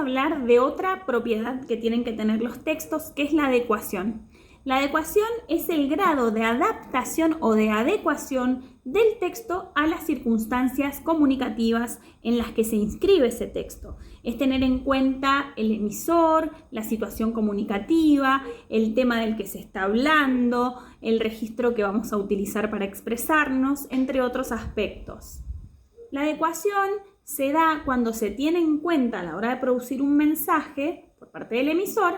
hablar de otra propiedad que tienen que tener los textos, que es la adecuación. La adecuación es el grado de adaptación o de adecuación del texto a las circunstancias comunicativas en las que se inscribe ese texto. Es tener en cuenta el emisor, la situación comunicativa, el tema del que se está hablando, el registro que vamos a utilizar para expresarnos, entre otros aspectos. La adecuación se da cuando se tiene en cuenta a la hora de producir un mensaje por parte del emisor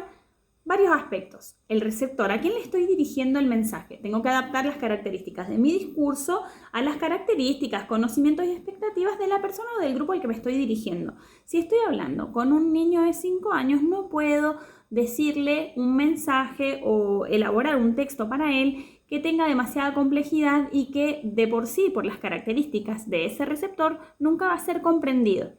varios aspectos. El receptor, ¿a quién le estoy dirigiendo el mensaje? Tengo que adaptar las características de mi discurso a las características, conocimientos y expectativas de la persona o del grupo al que me estoy dirigiendo. Si estoy hablando con un niño de 5 años, no puedo decirle un mensaje o elaborar un texto para él que tenga demasiada complejidad y que de por sí, por las características de ese receptor, nunca va a ser comprendido.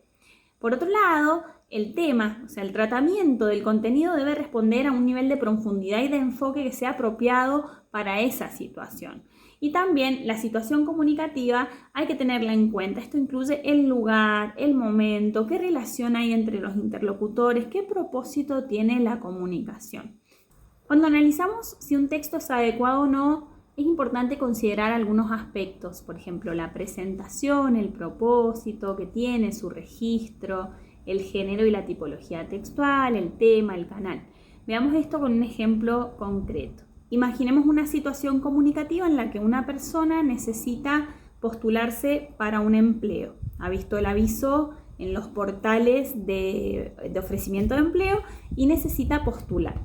Por otro lado, el tema, o sea, el tratamiento del contenido debe responder a un nivel de profundidad y de enfoque que sea apropiado para esa situación. Y también la situación comunicativa hay que tenerla en cuenta. Esto incluye el lugar, el momento, qué relación hay entre los interlocutores, qué propósito tiene la comunicación. Cuando analizamos si un texto es adecuado o no, es importante considerar algunos aspectos, por ejemplo, la presentación, el propósito que tiene, su registro, el género y la tipología textual, el tema, el canal. Veamos esto con un ejemplo concreto. Imaginemos una situación comunicativa en la que una persona necesita postularse para un empleo. Ha visto el aviso en los portales de ofrecimiento de empleo y necesita postular.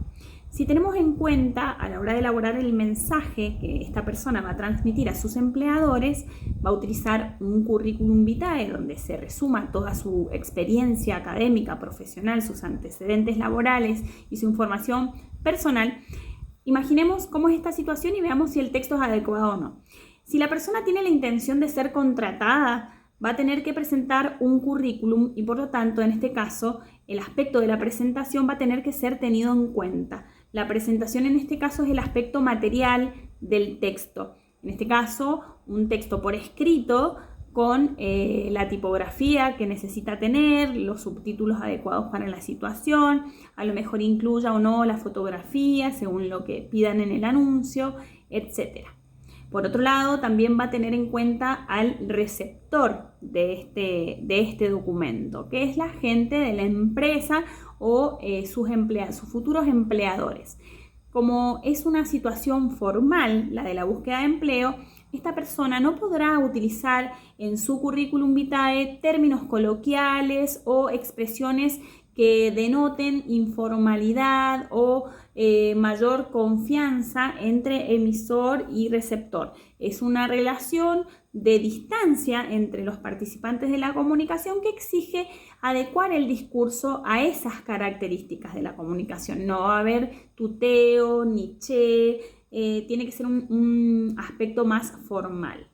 Si tenemos en cuenta a la hora de elaborar el mensaje que esta persona va a transmitir a sus empleadores, va a utilizar un currículum vitae donde se resuma toda su experiencia académica, profesional, sus antecedentes laborales y su información personal. Imaginemos cómo es esta situación y veamos si el texto es adecuado o no. Si la persona tiene la intención de ser contratada, va a tener que presentar un currículum y por lo tanto, en este caso, el aspecto de la presentación va a tener que ser tenido en cuenta. La presentación en este caso es el aspecto material del texto. En este caso, un texto por escrito con la tipografía que necesita tener, los subtítulos adecuados para la situación, a lo mejor incluya o no la fotografía según lo que pidan en el anuncio, etc. Por otro lado, también va a tener en cuenta al receptor de este documento, que es la gente de la empresa o sus futuros empleadores. Como es una situación formal, la de la búsqueda de empleo, esta persona no podrá utilizar en su currículum vitae términos coloquiales o expresiones que denoten informalidad o mayor confianza entre emisor y receptor. Es una relación de distancia entre los participantes de la comunicación que exige adecuar el discurso a esas características de la comunicación. No va a haber tuteo ni che, tiene que ser un aspecto más formal.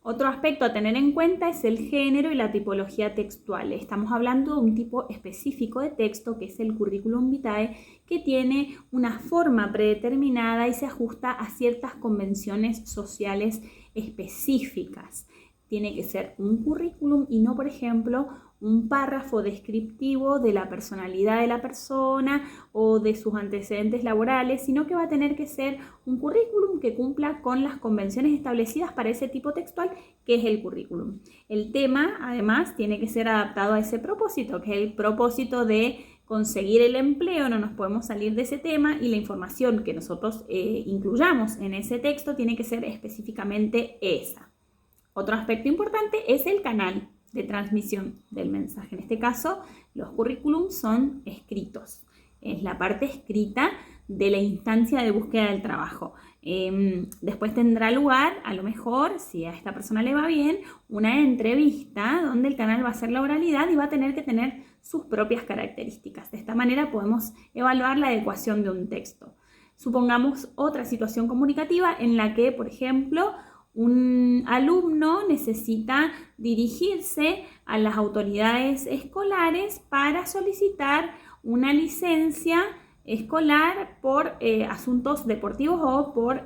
Otro aspecto a tener en cuenta es el género y la tipología textual. Estamos hablando de un tipo específico de texto que es el currículum vitae, que tiene una forma predeterminada y se ajusta a ciertas convenciones sociales específicas. Tiene que ser un currículum y no, por ejemplo, un párrafo descriptivo de la personalidad de la persona o de sus antecedentes laborales, sino que va a tener que ser un currículum que cumpla con las convenciones establecidas para ese tipo textual que es el currículum. El tema, además, tiene que ser adaptado a ese propósito, que es el propósito de conseguir el empleo. No nos podemos salir de ese tema y la información que nosotros incluyamos en ese texto tiene que ser específicamente esa. Otro aspecto importante es el canal de transmisión del mensaje. En este caso, los currículums son escritos. Es la parte escrita de la instancia de búsqueda del trabajo. Después tendrá lugar, a lo mejor, si a esta persona le va bien, una entrevista donde el canal va a ser la oralidad y va a tener que tener sus propias características. De esta manera podemos evaluar la adecuación de un texto. Supongamos otra situación comunicativa en la que, por ejemplo, un alumno necesita dirigirse a las autoridades escolares para solicitar una licencia escolar por asuntos deportivos o por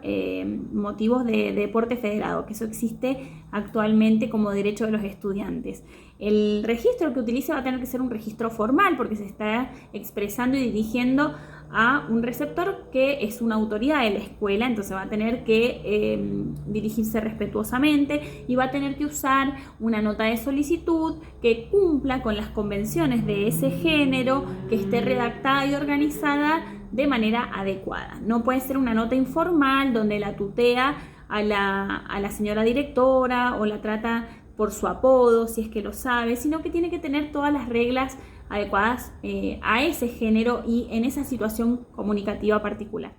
motivos de deporte federado, que eso existe actualmente como derecho de los estudiantes. El registro que utilice va a tener que ser un registro formal porque se está expresando y dirigiendo a un receptor que es una autoridad de la escuela, entonces va a tener que dirigirse respetuosamente y va a tener que usar una nota de solicitud que cumpla con las convenciones de ese género, que esté redactada y organizada de manera adecuada. No puede ser una nota informal donde la tutea a la señora directora o la trata por su apodo, si es que lo sabe, sino que tiene que tener todas las reglas adecuadas a ese género y en esa situación comunicativa particular.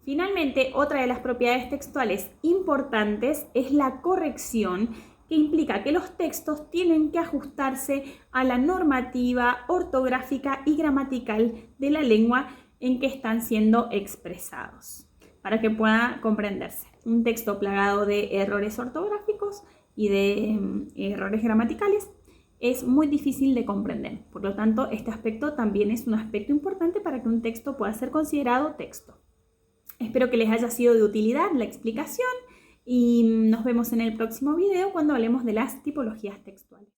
Finalmente, otra de las propiedades textuales importantes es la corrección, que implica que los textos tienen que ajustarse a la normativa ortográfica y gramatical de la lengua en que están siendo expresados, para que pueda comprenderse. Un texto plagado de errores ortográficos y de errores gramaticales es muy difícil de comprender. Por lo tanto, este aspecto también es un aspecto importante para que un texto pueda ser considerado texto. Espero que les haya sido de utilidad la explicación y nos vemos en el próximo video cuando hablemos de las tipologías textuales.